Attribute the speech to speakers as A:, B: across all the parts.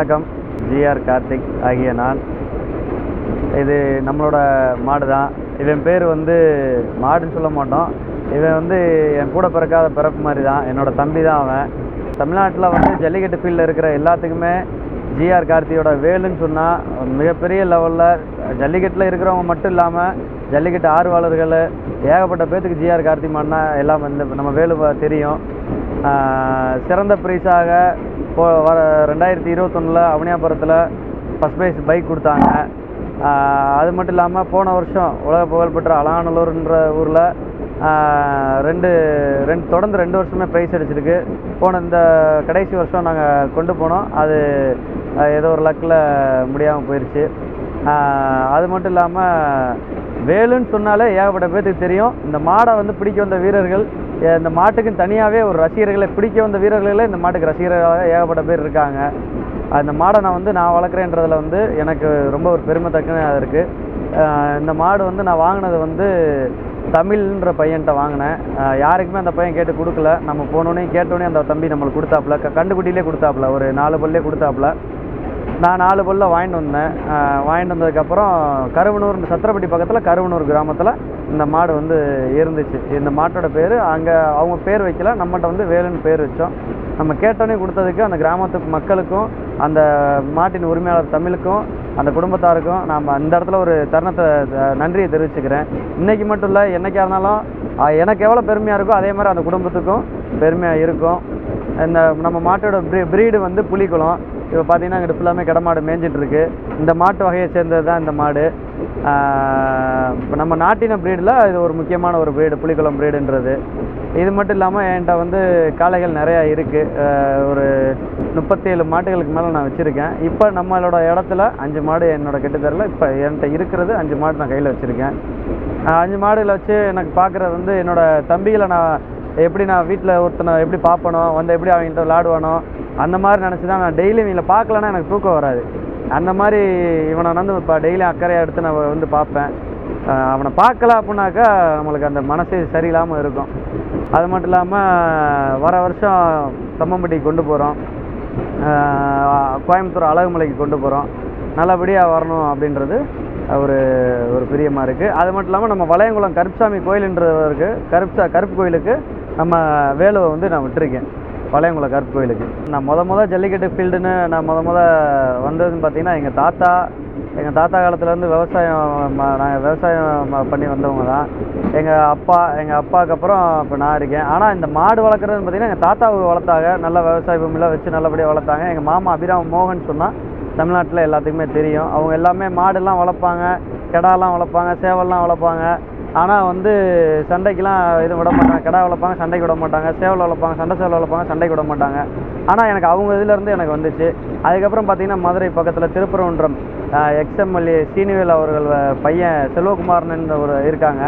A: வணக்கம். ஜிஆர் கார்த்திக் ஆகிய நான். இது நம்மளோட மாடு தான். இவன் பேர் வந்து மாடுன்னு சொல்ல மாட்டோம். இவன் வந்து என் கூட பிறக்காத பிறப்பு மாதிரி தான். என்னோடய தம்பி தான் அவன். தமிழ்நாட்டில் வந்து ஜல்லிக்கட்டு ஃபீல்டில் இருக்கிற எல்லாத்துக்குமே ஜிஆர் கார்த்தியோட வேலுன்னு சொன்னால் மிகப்பெரிய லெவலில் ஜல்லிக்கட்டில் இருக்கிறவங்க மட்டும் இல்லாமல் ஜல்லிக்கட்டு ஆர்வலர்கள் ஏகப்பட்ட பேர்த்துக்கு ஜிஆர் கார்த்தி மாடுனா எல்லாம் இந்த நம்ம வேலு தெரியும். சிறந்த ப்ரைஸாக வர 2021 அவனியாபுரத்தில் ஃபஸ்ட் ப்ரைஸ் பைக் கொடுத்தாங்க. அது மட்டும் இல்லாமல் போன வருஷம் உலக புகழ்பெற்ற அலானலூர்ன்ற ஊரில் தொடர்ந்து 2 வருஷமே ப்ரைஸ் அடிச்சிருக்கு. இந்த கடைசி வருஷம் நாங்கள் கொண்டு போனோம். அது ஏதோ ஒரு லக்கில் முடியாமல் போயிடுச்சு. அது மட்டும் இல்லாமல் வேலுன்னு சொன்னாலே ஏகப்பட்ட பேர்த்துக்கு தெரியும். இந்த மாடை வந்து பிடிக்க வந்த வீரர்கள், இந்த மாட்டுக்குன்னு தனியாகவே ஒரு ரசிகர்களை பிடிக்க வந்த வீரர்களே இந்த மாட்டுக்கு ரசிகர்களாக ஏகப்பட்ட பேர் இருக்காங்க. அந்த மாடை நான் வளர்க்குறேன்றதில் வந்து எனக்கு ரொம்ப ஒரு பெருமைத்தக்கதாக இருக்குது. இந்த மாடு வந்து நான் வாங்கினது வந்து தமிழ்ன்ற பையன்கிட்ட வாங்கினேன். யாருக்குமே அந்த பையன் கேட்டு கொடுக்கல. நம்ம போனோடனே கேட்டோடனே அந்த தம்பி நம்மளுக்கு கொடுத்தாப்புல, கண்டுக்குட்டிலே கொடுத்தாப்புல, ஒரு 4 பல்லே கொடுத்தாப்புல. நான் 4 பல்ல வாங்கிட்டு வந்தேன். வாங்கிட்டு வந்ததுக்கப்புறம் கருவனூர், சத்திரப்பட்டி பக்கத்தில் கருவனூர் கிராமத்தில் இந்த மாடு வந்து இருந்துச்சு. இந்த மாட்டோட பேர் அங்கே அவங்க பேர் வைக்கல, நம்மகிட்ட வந்து வேலுன்னு பேர் வச்சோம். நம்ம கேட்டோன்னே கொடுத்ததுக்கு அந்த கிராமத்துக்கு மக்களுக்கும் அந்த மாட்டின் உரிமையாளர் தமிழுக்கும் அந்த குடும்பத்தாருக்கும் நாம் அந்த இடத்துல ஒரு தருணத்தை நன்றியை தெரிவிச்சுக்கிறேன். இன்றைக்கி மட்டும் இல்லை, என்றைக்கா இருந்தாலும் எனக்கு எவ்வளோ பெருமையாக இருக்கோ அதே மாதிரி அந்த குடும்பத்துக்கும் பெருமையாக இருக்கும். இந்த நம்ம மாட்டோட ப்ரீடு வந்து புலிக்குளம். இப்போ பார்த்தீங்கன்னா இங்கிட்ட ஃபுல்லாமே கிடமாடு மேய்ஞ்சிட்ருக்கு. இந்த மாட்டு வகையை சேர்ந்தது தான் இந்த மாடு. இப்போ நம்ம நாட்டின ப்ரீடில் இது ஒரு முக்கியமான ஒரு ப்ரீடு, புலிக்குளம் ப்ரீடுன்றது. இது மட்டும் இல்லாமல் என்கிட்ட வந்து காளைகள் நிறையா இருக்குது. ஒரு 37 மாட்டுகளுக்கு மேலே நான் வச்சுருக்கேன். இப்போ நம்மளோட இடத்துல 5 மாடு என்னோடய கெட்டுத்தரில் இப்போ என்கிட்ட இருக்கிறது 5 மாடு நான் கையில் வச்சுருக்கேன். 5 மாடுகளை வச்சு எனக்கு பார்க்குறது வந்து என்னோடய தம்பிகளை நான் வீட்டில் ஒருத்தனை எப்படி பார்ப்பனோ, எப்படி அவங்கள்ட்ட விளாடுவானோ அந்த மாதிரி நினச்சி தான் நான் டெய்லியும் இவங்களை பார்க்கலன்னா எனக்கு தூக்கம் வராது. அந்த மாதிரி இவனை இப்போ டெய்லியும் அக்கறையாக எடுத்து நான் வந்து பார்ப்பேன். அவனை பார்க்கல அப்படின்னாக்கா நம்மளுக்கு அந்த மனசே சரியில்லாமல் இருக்கும். அது மட்டும் இல்லாமல் வர வருஷம் தம்மம்பட்டிக்கு கொண்டு போகிறோம், கோயம்புத்தூர் அழகுமலைக்கு கொண்டு போகிறோம். நல்லபடியாக வரணும் அப்படின்றது ஒரு பிரியமாக இருக்குது. அது மட்டும் இல்லாமல் நம்ம வளையங்குளம் கருப்புசாமி கோயிலுன்றவருக்கு கருப்பு கோயிலுக்கு நம்ம வேலுவை வந்து நான் விட்டுருக்கேன். வளையங்குளம் கருப்பு கோயிலுக்கு நான் முத ஜல்லிக்கட்டு ஃபீல்டுன்னு நான் வந்ததுன்னு பார்த்தீங்கன்னா எங்கள் தாத்தா காலத்துலேருந்து நாங்கள் விவசாயம் பண்ணி வந்தவங்க தான். எங்கள் அப்பாவுக்கு அப்புறம் இப்போ நான் இருக்கேன். ஆனால் இந்த மாடு வளர்க்குறதுன்னு பார்த்தீங்கன்னா எங்கள் தாத்தாவுக்கு வளர்த்தாங்க. நல்ல விவசாய பூமியில் வச்சு நல்லபடியாக வளர்த்தாங்க. எங்கள் மாமா அபிராம மோகன் சொன்னால் தமிழ்நாட்டில் எல்லாத்துக்குமே தெரியும். அவங்க எல்லாமே மாடுலாம் வளர்ப்பாங்க, கெடாலாம் வளர்ப்பாங்க, சேவல்லாம் வளர்ப்பாங்க. ஆனால் வந்து சண்டைக்கெலாம் எதுவும் விட மாட்டாங்க. கிடா வளர்ப்பாங்க, சண்டைக்கு விட மாட்டாங்க. சேவல் வளர்ப்பாங்க, சேவல் வளர்ப்பாங்க, சண்டைக்கு விட மாட்டாங்க. ஆனால் எனக்கு அவங்க இதுலேருந்து எனக்கு வந்துச்சு. அதுக்கப்புறம் பார்த்திங்கன்னா மதுரை பக்கத்தில் திருப்பரங்குன்றம் எக்ஸ்எம்எல்ஏ சீனிவேல் அவர்கள் பையன் செல்வகுமார்னு இருக்காங்க.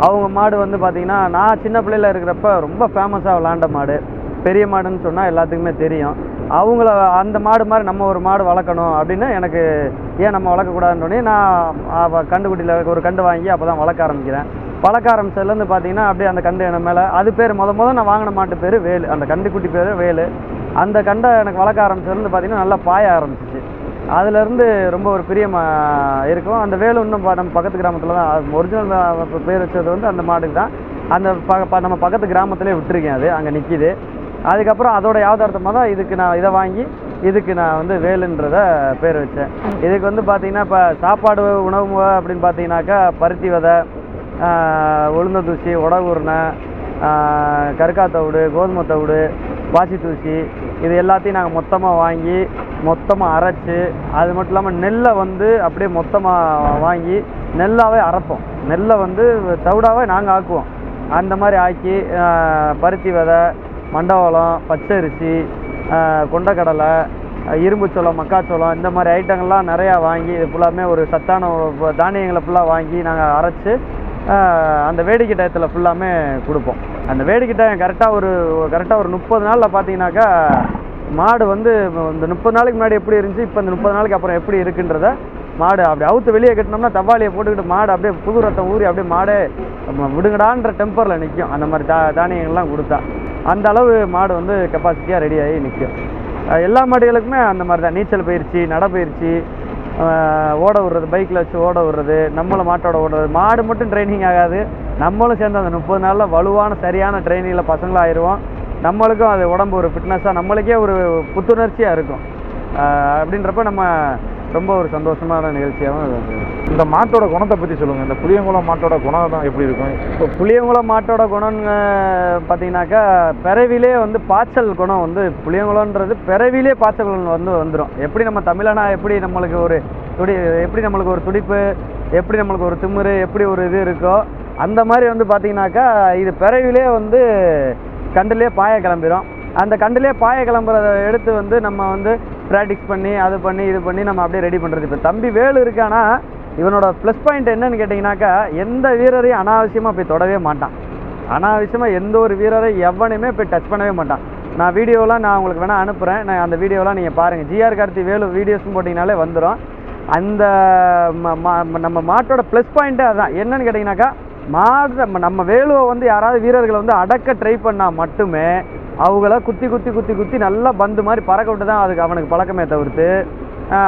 A: அவங்க மாடு வந்து பார்த்திங்கன்னா நான் சின்ன பிள்ளையில் இருக்கிறப்ப ரொம்ப ஃபேமஸாக விளாண்ட மாடு, பெரிய மாடுன்னு சொன்னால் எல்லாத்துக்குமே தெரியும். அவங்கள அந்த மாடு மாதிரி நம்ம ஒரு மாடு வளர்க்கணும் அப்படின்னு எனக்கு ஏன் நம்ம வளர்க்கக்கூடாதுன்னொடனே நான் கண்டுக்குட்டியில் ஒரு கண்டு வாங்கி அப்போ தான் வளர்க்க ஆரம்பிக்கிறேன். வளர்க்க ஆரம்பிச்சதுலேருந்து பார்த்தீங்கன்னா அப்படியே அந்த கண்டு என்ன மேலே அது பேர் நான் வாங்கின மாட்டு பேர் வேலு. அந்த கண்டுக்குட்டி பேர் வேலு. அந்த கண்டை எனக்கு வளர்க்க ஆரம்பிச்சதுலேருந்து பார்த்தீங்கன்னா நல்லா பாய ஆரம்பிச்சிச்சு. அதுலேருந்து ரொம்ப ஒரு பிரியமாக இருக்கும். அந்த வேலு இன்னும் நம்ம பக்கத்து கிராமத்தில் தான் ஒரிஜினல் பேர் வச்சது வந்து அந்த மாட்டுக்கு தான். அந்த நம்ம பக்கத்து கிராமத்திலே விட்டுருக்கேன். அது அங்கே நிற்கிது. அதுக்கப்புறம் அதோட யாதார்த்தமாக தான் இதை வாங்கி நான் வந்து வேலுன்றத பேர் வச்சேன். இதுக்கு வந்து பார்த்திங்கன்னா இப்போ சாப்பாடு உணவு அப்படின்னு பார்த்தீங்கன்னாக்கா பருத்தி விதை, உளுந்த தூசி, உடகுருணை, கருக்காத்தவிடு, கோதுமை தவிடு, பாசி தூசி, இது எல்லாத்தையும் நாங்கள் மொத்தமாக வாங்கி மொத்தமாக அரைச்சி, அது மட்டும் இல்லாமல் நெல்லை வந்து அப்படியே மொத்தமாக வாங்கி நெல்லாவே அரைப்போம். நெல்லை வந்து தவிடாவே நாங்கள் ஆக்குவோம். அந்த மாதிரி ஆக்கி பருத்தி விதை, மண்டவளம், பச்சரிசி, கொண்டக்கடலை, இரும்புச்சோளம், மக்காச்சோளம், இந்த மாதிரி ஐட்டங்கள்லாம் நிறையா வாங்கி இது ஃபுல்லாமே ஒரு சத்தான தானியங்களை ஃபுல்லாக வாங்கி நாங்கள் அரைச்சி அந்த வேடிக்கை டயத்தில் ஃபுல்லாமே கொடுப்போம். அந்த வேடிக்கை டயம் கரெக்டாக ஒரு 30 நாளில் பார்த்தீங்கன்னாக்கா மாடு வந்து இந்த 30 நாளைக்கு முன்னாடி எப்படி இருந்துச்சு, இப்போ இந்த 30 நாளைக்கு அப்புறம் எப்படி இருக்குன்றத மாடு அப்படி அவுத்து வெளியே கட்டினோம்னா தவாலியை போட்டுக்கிட்டு மாடு அப்படியே புது ரத்தம் ஊறி அப்படியே மாடே விடுங்கடான்ற டெம்பரில் நிற்கும். அந்த மாதிரி தானியங்கள்லாம் கொடுத்தா அந்த அளவு மாடு வந்து கெப்பாசிட்டியாக ரெடி ஆகி நிற்கும். எல்லா மாடுகளுக்குமே அந்த மாதிரி தான். நீச்சல் பயிற்சி, நடைப்பயிற்சி, ஓட விடுறது, பைக்கில் வச்சு ஓட விடுறது, நம்மளும் மாட்டோட ஓடுறது. மாடு மட்டும் ட்ரைனிங் ஆகாது, நம்மளும் சேர்ந்து அந்த 30 நாளில் வலுவான சரியான ட்ரைனிங்கில் பசங்களாக ஆயிடுவோம். நம்மளுக்கும் அது உடம்பு ஒரு ஃபிட்னஸாக, நம்மளுக்கே ஒரு புத்துணர்ச்சியாக இருக்கும். அப்படின்றப்ப நம்ம ரொம்ப ஒரு சந்தோஷமான நிகழ்ச்சியாகவும் இருக்குது.
B: இந்த மாட்டோட குணத்தை பற்றி சொல்லுங்கள். இந்த புளியங்குளம் மாட்டோட குணம் தான் எப்படி இருக்கும்?
A: இப்போ புளியங்குளம் மாட்டோட குணம்னு பார்த்தீங்கன்னாக்கா, பிறவிலே வந்து பாய்ச்சல் குணம் வந்து புளியங்குளம்ன்றது பிறவிலே பாய்ச்சல் குணம் வந்துடும். எப்படி நம்ம தமிழனா எப்படி நம்மளுக்கு ஒரு எப்படி நம்மளுக்கு ஒரு துடிப்பு, எப்படி நம்மளுக்கு ஒரு திமிரு, எப்படி ஒரு இது இருக்கோ, அந்த மாதிரி வந்து பார்த்தீங்கன்னாக்கா இது பிறவிலே வந்து கண்டுலேயே பாய கிளம்பிடும். அந்த கண்டுலேயே பாய கிளம்புறத எடுத்து வந்து நம்ம வந்து ப்ராக்டிஸ் பண்ணி அது பண்ணி இது பண்ணி நம்ம அப்படியே ரெடி பண்ணுறது. இப்போ தம்பி வேலு இருக்கானா, இவனோட ப்ளஸ் பாயிண்ட் என்னன்னு கேட்டிங்கனாக்கா, எந்த வீரரையும் அனாவசியமாக போய் தொடவே மாட்டான். அனாவசியமாக எந்த ஒரு வீரரை எவனையுமே போய் டச் பண்ணவே மாட்டான். நான் வீடியோலாம் நான் உங்களுக்கு வேணால் அனுப்புகிறேன். நான் அந்த வீடியோலாம் நீங்கள் பாருங்கள். ஜிஆர் கார்த்தி வேலு வீடியோஸ்னு போட்டிங்கனாலே வந்துடும். அந்த நம்ம மாட்டோட ப்ளஸ் பாயிண்ட்டே அதுதான். என்னன்னு கேட்டிங்கனாக்கா, மாடு நம்ம வேலுவை வந்து யாராவது வீரர்களை வந்து அடக்க ட்ரை பண்ணால் மட்டுமே அவங்கள குத்தி குத்தி குத்தி குத்தி நல்லா பந்து மாதிரி பறக்க விட்டு தான் அதுக்கு அவனுக்கு பழக்கமே தவிர்த்து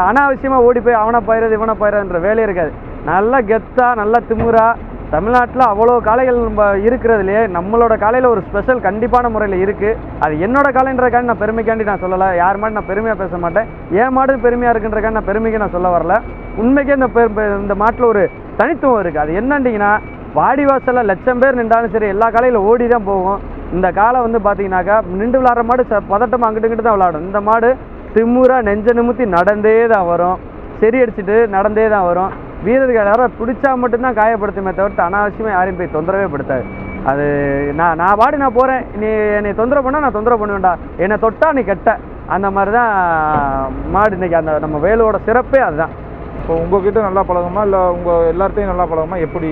A: அனாவசியமாக ஓடி போய் அவனை பயிறது இவனை பயிறதுன்ற வேலையே இருக்காது. நல்லா கெத்தாக, நல்லா திமுறா. தமிழ்நாட்டில் அவ்வளோ காளைகள் நம்ம இருக்கிறதுலையே நம்மளோட காலையில் ஒரு ஸ்பெஷல் கண்டிப்பான முறையில் இருக்குது. அது என்னோட காலைன்றக்காண்டி நான் பெருமைக்காண்டி நான் சொல்லலை. யார் மாதிரி நான் பெருமையாக பேச மாட்டேன். ஏன் மாடு பெருமையாக இருக்குன்றக்காண்டி நான் பெருமைக்கு நான் சொல்ல வரல. உண்மைக்கே இந்த மாட்டில் ஒரு தனித்துவம் இருக்குது. அது என்னண்டிங்கன்னா, வாடி வாசலில் லட்சம் பேர் நின்றாலும் சரி எல்லா காலையில் ஓடி தான் போகும். இந்த காலை வந்து பார்த்தீங்கன்னாக்கா நின்று விளாட்ற மாடு பதட்டமாக அங்கிட்டு தான் விளாடும். இந்த மாடு திமுறா நெஞ்ச நிமித்தி நடந்தே தான் வரும். சரி அடிச்சுட்டு நடந்தே தான் வரும். வீரர்கள் யாரும் பிடிச்சா மட்டும்தான் காயப்படுத்துமே தவிர்த்து அனாவசியமாக யாரையும் போய் தொந்தரவே படுத்தாது. அது நான் பாடி நான் போகிறேன், நீ என்னை தொந்தரவு பண்ணால் நான் தொந்தரவு பண்ணுவேன்டா, என்னை தொட்டா நீ கெட்ட, அந்த மாதிரி தான் மாடு. இன்றைக்கி அந்த நம்ம வேலோட சிறப்பே அதுதான்.
B: இப்போ உங்ககிட்ட நல்லா பழகுமா இல்லை உங்கள் எல்லார்ட்டையும் நல்லா பழகுமா எப்படி?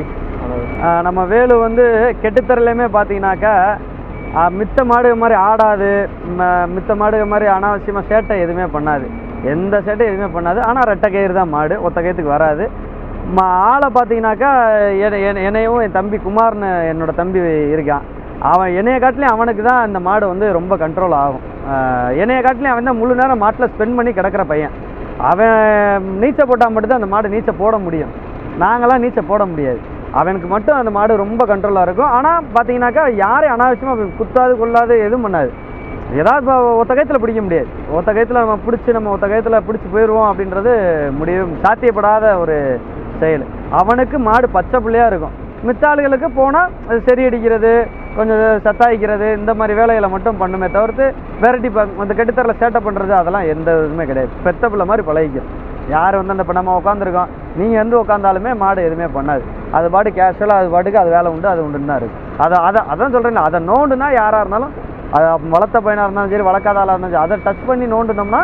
A: நம்ம வேலு வந்து கெட்டுத்தரலையுமே பார்த்தீங்கன்னாக்கா மித்த மாடு மாதிரி ஆடாது, மித்த மாடு மாதிரி அனாவசியமாக சேட்டை எதுவுமே பண்ணாது. எந்த சேட்டையும் எதுவுமே பண்ணாது. ஆனால் ரெட்டை கயிறு தான் மாடு, ஒத்த கயிற்றுக்கு வராது. ஆளை பார்த்தீங்கன்னாக்கா என்னையும் என் தம்பி குமார்னு என்னோட தம்பி இருக்கான். அவன் என்னைய காட்டிலையும் அவனுக்கு தான் அந்த மாடு வந்து ரொம்ப கண்ட்ரோல் ஆகும். என்னைய காட்டிலையும் அவன் தான் முழு நேரம் மாட்டில் ஸ்பெண்ட் பண்ணி கிடக்கிற பையன். அவன் நீச்சல் போட்டால் மட்டும்தான் அந்த மாடு நீச்சல் போட முடியும். நாங்களாம் நீச்சல் போட முடியாது. அவனுக்கு மட்டும் அந்த மாடு ரொம்ப கண்ட்ரோலாக இருக்கும். ஆனால் பார்த்தீங்கன்னாக்கா யாரையும் அனாவசியமாக குத்தாது கொள்ளாது எதுவும் பண்ணாது. ஏதாவது இப்போ ஒத்த கயத்தில் பிடிக்க முடியாது. ஒத்த கயத்தில் நம்ம ஒத்த கயத்தில் பிடிச்சி போயிடுவோம் அப்படின்றது சாத்தியப்படாத ஒரு செயல். அவனுக்கு மாடு பச்சை பிள்ளையாக இருக்கும். மித்த ஆளுகளுக்கு போனால் அது சரி அடிக்கிறது, கொஞ்சம் சத்தாய்க்கிறது, இந்த மாதிரி வேலைகளை மட்டும் பண்ணுமே தவிர்த்து வெரைட்டி அந்த கெட்டுத்தரில் சேட்டை பண்ணுறது அதெல்லாம் எந்த இதுவுமே கிடையாது. பெத்த பிள்ளை மாதிரி பழகிக்கும். யார் வந்து அந்த இப்போ நம்ம உட்காந்துருக்கோம், நீங்கள் வந்து உட்காந்தாலுமே மாடு எதுவுமே பண்ணாது. அது பாட்டு கேஷுவலாக அது பாட்டுக்கு அது வேலை உண்டு, அது உண்டுன்னு தான் இருக்குது. அதான் சொல்கிறேன். அதை நோண்டுனா யாராக இருந்தாலும், அது வளர்த்த பையனாக இருந்தாலும் சரி வளர்க்காத ஆளாக இருந்தாலும் சரி, அதை டச் பண்ணி நோண்டுனோம்னா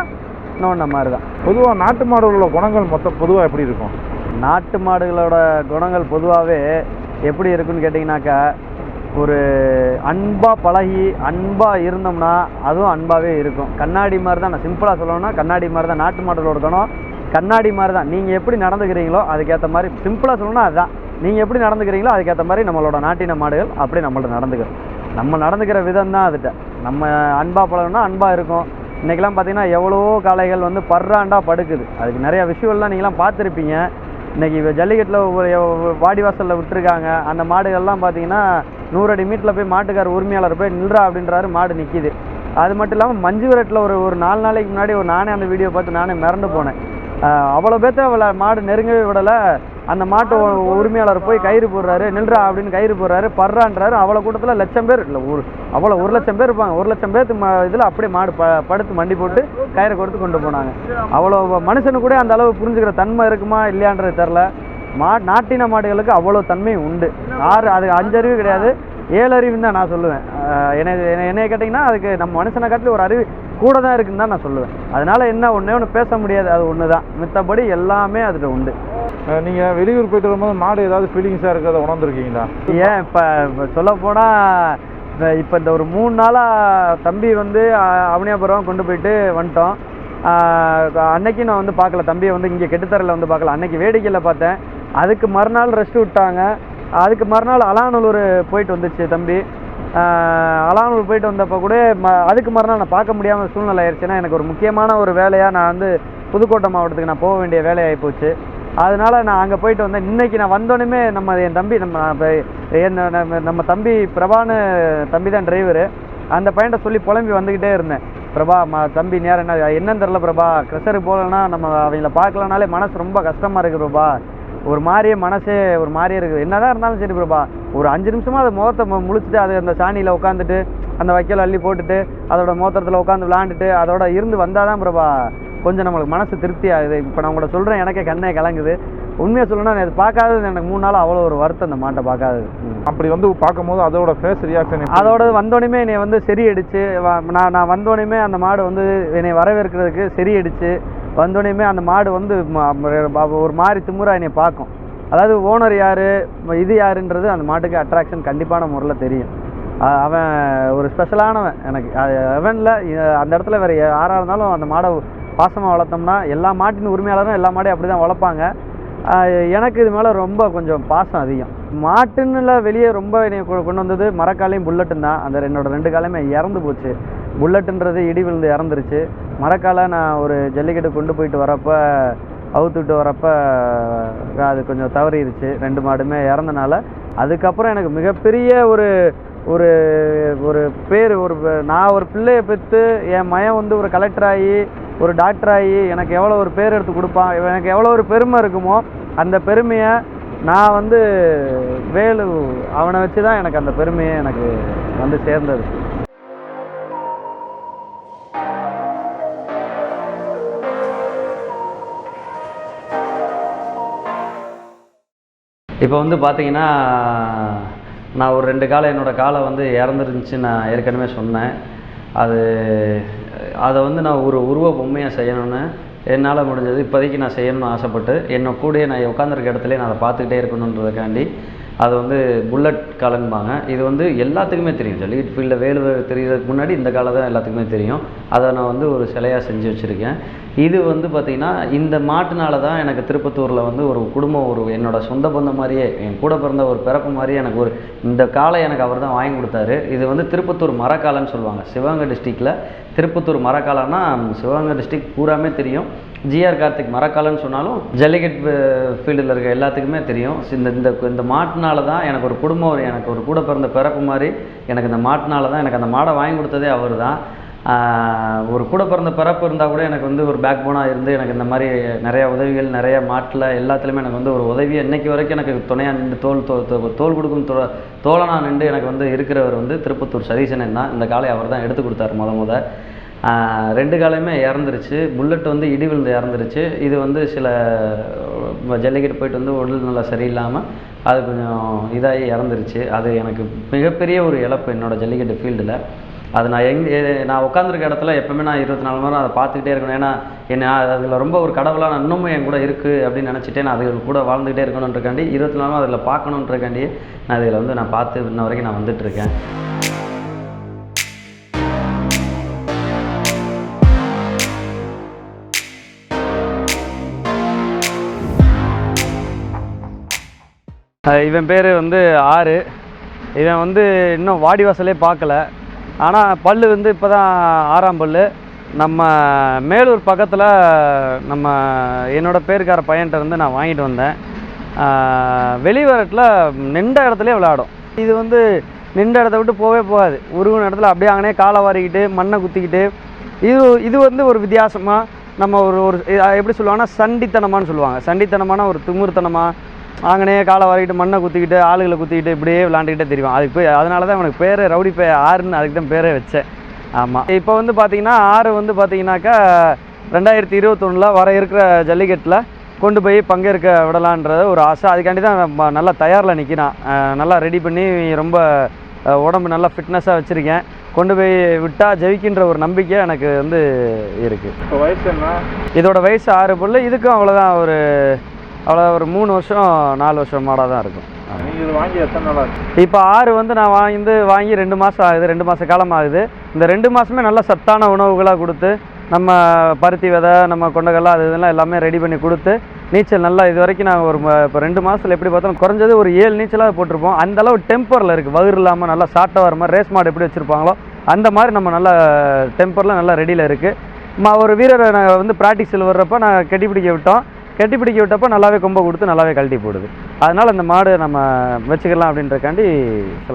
A: நோண்டின மாதிரி தான்.
B: பொதுவாக நாட்டு மாடுகளோட குணங்கள் பொதுவாக எப்படி இருக்கும்?
A: நாட்டு மாடுகளோட குணங்கள் பொதுவாகவே எப்படி இருக்குன்னு கேட்டிங்கனாக்கா, ஒரு அன்பாக பழகி அன்பாக இருந்தோம்னா அதுவும் அன்பாகவே இருக்கும். கண்ணாடி மாதிரி தான். நான் சிம்பிளாக சொல்லணும்னா கண்ணாடி மாதிரி தான் நாட்டு மாடுகளோட குணம். கண்ணாடி மாதிரி தான். நீங்கள் எப்படி நடந்துக்கிறீங்களோ அதுக்கேற்ற மாதிரி, சிம்பிளாக சொல்லணும்னா அதுதான். நீங்கள் எப்படி நடந்துக்கிறீங்களோ அதுக்கேற்ற மாதிரி நம்மளோட நாட்டின மாடுகள் அப்படி நம்மள்ட்ட நடந்துக்கிறோம். நம்ம நடந்துக்கிற விதம் தான் அதுகிட்ட. நம்ம அன்பாக பழகணும்னா அன்பாக இருக்கும். இன்றைக்கெல்லாம் பார்த்தீங்கன்னா எவ்வளவோ காளைகள் வந்து பர்றாண்டா படுக்குது. அதுக்கு நிறையா விஷுவல்லாம் நீங்களாம் பார்த்துருப்பீங்க. இன்றைக்கி ஜல்லிக்கட்டில் வாடிவாசலில் விட்டுருக்காங்க. அந்த மாடுகள்லாம் பார்த்தீங்கன்னா 100 அடி மீட்டில் போய் மாட்டுக்கார் உரிமையாளர் போய் நில்றா அப்படின்றாரு, மாடு நிற்கிது. அது மட்டும் இல்லாமல் மஞ்சு விரட்டில் ஒரு 4 நாளைக்கு முன்னாடி நானே அந்த வீடியோ பார்த்து நானே மிரண்டு போனேன். அவ்வளோ பேர்த்த மாடு நெருங்கவே விடலை. அந்த மாட்டு உரிமையாளர் போய் கயிறு போடுறாரு, நில்றா அப்படின்னு கயிறு போடுறாரு, பர்றான்றாரு. அவ்வளோ கூட்டத்தில் லட்சம் பேர் இல்லை, அவ்வளோ 1 லட்சம் பேர் இருப்பாங்க. 1 லட்சம் பேர்த்து இதில் அப்படியே மாடு படுத்து மண்டி போட்டு கயிறை கொடுத்து கொண்டு போனாங்க. அவ்வளோ மனுஷனு கூட அந்த அளவு புரிஞ்சுக்கிற தன்மை இருக்குமா இல்லையான்றது தெரில. நாட்டின மாடுகளுக்கு அவ்வளோ தன்மை உண்டு. அது 5 அறிவு கிடையாது, 7 அறிவுன்னு தான் நான் சொல்லுவேன். என்னைய கேட்டிங்கன்னா அதுக்கு நம்ம மனுஷனை காட்டில் ஒரு அறிவு கூட தான் இருக்குன்னு தான் நான் சொல்லுவேன். அதனால் என்ன ஒன்று பேச முடியாது, அது ஒன்று தான். மித்தபடி எல்லாமே அதில் உண்டு.
B: நீங்கள் வெளியூர் போயிட்டு வரும்போது மாடு ஏதாவது ஃபீலிங்ஸாக இருக்கிறத உணர்ந்துருக்கீங்களா?
A: ஏன் இப்போ சொல்லப்போனால் இப்போ இந்த ஒரு 3 நாளாக தம்பி வந்து அவனியாபுரம் கொண்டு போயிட்டு வந்துட்டோம். அன்னைக்கு நான் வந்து பார்க்கல, தம்பியை வந்து இங்கே கெட்டுத்தரையில் வந்து பார்க்கல. அன்னைக்கு வேடிக்கையில் பார்த்தேன். அதுக்கு மறுநாள் ரெஸ்ட் விட்டாங்க. அதுக்கு மறுநாள் அலானூர் போயிட்டு வந்துச்சு தம்பி. அலானூர் போயிட்டு வந்தப்போ கூட அதுக்கு மறுநாள் நான் பார்க்க முடியாமல் சூழ்நிலை ஆயிடுச்சுன்னா எனக்கு ஒரு முக்கியமான ஒரு வேலையாக நான் வந்து புதுக்கோட்டை மாவட்டத்துக்கு நான் போக வேண்டிய வேலையாகி போச்சு. அதனால் நான் அங்கே போயிட்டு வந்தேன். இன்றைக்கி நான் வந்தோடனே என் தம்பி நம்ம தம்பி பிரபான்னு தம்பி தான் டிரைவரு. அந்த பையன்ட்ட சொல்லி புலம்பி வந்துக்கிட்டே இருந்தேன். பிரபா தம்பி நேரம் என்னன்னு தெரில பிரபா, க்ரெஷருக்கு போகலன்னா நம்ம அவங்கள பார்க்கலனாலே மனசு ரொம்ப கஷ்டமாக இருக்குது பிரபா, ஒரு மாதிரியே மனசே ஒரு மாதிரியே இருக்குது. என்ன தான் இருந்தாலும் சரி பிரபா, ஒரு 5 நிமிஷமாக அதை முகத்தை முழிச்சிட்டு அது அந்த சாணியில் உட்காந்துட்டு அந்த வைக்கல் அள்ளி போட்டுட்டு அதோட மோத்திரத்தில் உட்காந்து விளாண்டுட்டு அதோட இருந்து வந்தால் தான் பிரபா கொஞ்சம் நம்மளுக்கு மனசு திருப்தி ஆகுது. இப்போ நான் உங்கள்கிட்ட சொல்கிறேன், எனக்கே கண்ணே கலங்குது. உண்மையாக சொல்லணும்னா நான் இது பார்க்காதது எனக்கு 3 நாள் அவ்வளோ ஒரு வருத்தம் அந்த மாட்டை பார்க்காதது.
B: அப்படி வந்து பார்க்கும்போது அதோட ஃபேஸ் ரியாக்ஷன்
A: அதோட வந்தோடனே என்னை வந்து சரி அடிச்சு நான் வந்தோடனே அந்த மாடு வந்து என்னை வரவேற்கிறதுக்கு சரி அடிச்சு வந்தோடனே அந்த மாடு வந்து ஒரு மாதிரி திமுறா என்னை பார்க்கும். அதாவது ஓனர் யார் இது யாருன்றது அந்த மாட்டுக்கு அட்ராக்ஷன் கண்டிப்பான முறையில் தெரியும். அவன் ஒரு ஸ்பெஷலானவன் எனக்கு. அவனில் அந்த இடத்துல வேறு யாராக இருந்தாலும் அந்த மாடை பாசமாக வளர்த்தோம்னா எல்லா மாட்டின் உரிமையாளரும் எல்லா மாடையும் அப்படி தான் வளர்ப்பாங்க. எனக்கு இது மேலே ரொம்ப கொஞ்சம் பாசம் அதிகம். மாட்டுன்னுல வெளியே ரொம்ப என்னை கொண்டு வந்தது மரக்காலையும் புல்லட்டும் தான். அந்த என்னோட 2 காலையுமே இறந்து போச்சு. புல்லட்டுன்றது இடி விழுந்து இறந்துருச்சு. மரக்காலை நான் ஒரு ஜல்லிக்கட்டு கொண்டு போயிட்டு வரப்போ அவுத்துட்டு வரப்போ அது கொஞ்சம் தவறிடுச்சு. 2 மாடுமே இறந்தனால அதுக்கப்புறம் எனக்கு மிகப்பெரிய ஒரு ஒரு ஒரு பேர் நான் ஒரு பிள்ளையை பெற்று என் மகன் வந்து ஒரு கலெக்டர் ஆகி ஒரு டாக்டர் ஆகி எனக்கு எவ்வளோ ஒரு பேர் எடுத்து கொடுப்பான், எனக்கு எவ்வளோ ஒரு பெருமை இருக்குமோ அந்த பெருமையை நான் வந்து அவனை வச்சு தான் எனக்கு அந்த பெருமையை எனக்கு வந்து சேர்ந்தது. இப்போ வந்து பார்த்தீங்கன்னா நான் ஒரு 2 காலை என்னோடய காலை வந்து இறந்துருந்துச்சு. நான் ஏற்கனவே சொன்னேன். அதை வந்து நான் ஒரு உருவ பொம்மையாக செய்யணும்னு என்னால் முடிஞ்சது இப்போதைக்கு நான் செய்யணும்னு ஆசைப்பட்டு கூடயே நான் உட்காந்துருக்க இடத்துல நான் அதை பார்த்துக்கிட்டே இருக்கணுன்றதுக்காண்டி அது வந்து புல்லட் காலன்பாங்க. இது வந்து எல்லாத்துக்குமே தெரியும். ஜல்லிக்கட்டு ஃபீல்டில் வேலு தெரியறதுக்கு முன்னாடி இந்த காலை தான் எல்லாத்துக்குமே தெரியும். அதை நான் வந்து ஒரு சிலையாக செஞ்சு வச்சுருக்கேன். இது வந்து பார்த்திங்கன்னா இந்த மாட்டுனால தான் எனக்கு திருப்பத்தூரில் வந்து ஒரு குடும்பம், ஒரு என்னோடய சொந்த பந்தம் மாதிரியே, என் கூட பிறந்த ஒரு பிறப்பு மாதிரியே எனக்கு ஒரு இந்த காலை எனக்கு அவர் தான் வாங்கி கொடுத்தாரு. இது வந்து திருப்பத்தூர் மரக்காலன்னு சொல்லுவாங்க. சிவகங்கை டிஸ்ட்ரிக்டில் திருப்பத்தூர் மரக்காலன்னா சிவகங்கை டிஸ்ட்ரிக்ட் பூராமே தெரியும். ஜிஆர் கார்த்திக் மரக்காலன்னு சொன்னாலும் ஜல்லிக்கட்டு ஃபீல்டில் இருக்க எல்லாத்துக்குமே தெரியும். இந்த மாட்டுனால தான் எனக்கு ஒரு குடும்பம், எனக்கு ஒரு கூட பிறந்த பிறப்பு மாதிரி எனக்கு இந்த மாட்டுனால தான் எனக்கு அந்த மாடை வாங்கி கொடுத்ததே அவர் தான். ஒரு கூட பிறந்த பிறப்பு இருந்தால் கூட எனக்கு வந்து ஒரு பேக் போனாக இருந்து எனக்கு இந்த மாதிரி நிறையா உதவிகள் நிறையா மாட்டில் எல்லாத்துலேயுமே எனக்கு வந்து ஒரு உதவியை இன்றைக்கி வரைக்கும் எனக்கு துணையாக நின்று தோல் கொடுக்கும் தோழனாக நின்று எனக்கு வந்து இருக்கிறவர் வந்து திருப்பத்தூர் சதீசனன் தான். இந்த காலை அவர் தான் எடுத்து கொடுத்தாரு முத 2 காலையுமே இறந்துருச்சு. புல்லட் வந்து இடி விழுந்து இறந்துருச்சு. இது வந்து சில ஜல்லிக்கட்டு போயிட்டு வந்து உடல் நல்லா சரியில்லாமல் அது கொஞ்சம் இதாகி இறந்துருச்சு. அது எனக்கு மிகப்பெரிய ஒரு இழப்பு என்னோடய ஜல்லிக்கட்டு ஃபீல்டில். அது நான் உட்காந்துருக்க இடத்துல எப்போவுமே நான் 24 மணி நேரம் அதை பார்த்துக்கிட்டே இருக்கணும். ஏன்னா என்ன அதில் ரொம்ப ஒரு கடவுளாக நான் இன்னமும் என் கூட இருக்குது அப்படின்னு நினச்சிட்டே நான் அதுகள் கூட வாழ்ந்துகிட்டே இருக்கணுன்றக்காண்டி 24 நாளும் அதில் பார்க்கணுன்றக்காண்டி நான் இதில் வந்து நான் பார்த்து இன்ன வரைக்கும் நான் வந்துட்டுருக்கேன். இவன் பேர் வந்து ஆறு. இவன் வந்து இன்னும் வாடிவாசலே பார்க்கல. ஆனால் பல் வந்து இப்போ தான் 6ஆம் பல். நம்ம மேலூர் பக்கத்தில் நம்ம என்னோடய பேருக்கார பையன்கிட்ட இருந்து நான் வாங்கிட்டு வந்தேன். வெளிவரட்டில் நின்ற இடத்துலேயே விளையாடும். இது வந்து நின்ற இடத்த விட்டு போகாது. உருகுன இடத்துல அப்படியே அங்கனே காலை வாரிக்கிட்டு மண்ணை குத்திக்கிட்டு இது வந்து ஒரு வித்தியாசமாக நம்ம ஒரு எப்படி சொல்லுவாங்கன்னா சண்டித்தனமானு சொல்லுவாங்க. சண்டித்தனமான ஒரு திமிர்த்தனமாக அங்கனே காலை வாரிக்கிட்டு மண்ணை குத்திக்கிட்டு ஆளுகளை குத்திக்கிட்டு இப்படியே விளாண்டுக்கிட்டே தெரியும். அதுக்கு அதனால தான் எனக்கு பேர் ரவுடி பே ஆறுன்னு அதுக்கு தான் பேரே வச்சேன். ஆமாம். இப்போ வந்து பார்த்திங்கன்னா ஆறு வந்து பார்த்திங்கனாக்கா 2021 வர இருக்கிற ஜல்லிக்கட்டில் கொண்டு போய் பங்கேற்க விடலான்றது ஒரு ஆசை. அதுக்காண்டி தான் நல்லா தயாரில் நிற்கிறான். நல்லா ரெடி பண்ணி ரொம்ப உடம்பு நல்லா ஃபிட்னஸாக வச்சுருக்கேன். கொண்டு போய் விட்டால் ஜெயிக்கின்ற ஒரு நம்பிக்கை எனக்கு வந்து இருக்குது.
B: இப்போ வயசு என்ன?
A: இதோட வயசு 6 பல். இதுக்கும் அவ்வளோதான் ஒரு 3 வருஷம் 4 வருஷம் மாடாக தான் இருக்கும்.
B: நீங்கள் வாங்கி எத்தனை நாள் ஆகுது?
A: இப்போ 6 வந்து நான் வாங்கி 2 மாதம் ஆகுது. 2 மாத காலம் ஆகுது. இந்த 2 மாதமே நல்ல சத்தான உணவுகளாக கொடுத்து நம்ம பருத்தி விதை, நம்ம கொண்டக்கடலை அது இதெல்லாம் எல்லாமே ரெடி பண்ணி கொடுத்து நீச்சல் நல்லா இது வரைக்கும் நாங்கள் ஒரு இப்போ 2 மாதத்தில் எப்படி பார்த்தாலும் குறைஞ்சது ஒரு 7 நீச்சலாக போட்டிருப்போம். அந்தளவு டெம்பரில் இருக்குது, வயிறு இல்லாமல் நல்லா சாட்டாக வர மாதிரி ரேஸ் மாடு எப்படி வச்சுருப்பாங்களோ அந்த மாதிரி நம்ம நல்லா டெம்பரில் நல்லா ரெடியில் இருக்குது. ஒரு வீரரை நாங்கள் வந்து ப்ராக்டிஸில் வர்றப்போ நான் கட்டி பிடிக்க விட்டப்போ நல்லாவே கொம்பை கொடுத்து நல்லாவே கழட்டி போடுது. அதனால் அந்த மாடு நம்ம வச்சுக்கலாம் அப்படின்றக்காண்டி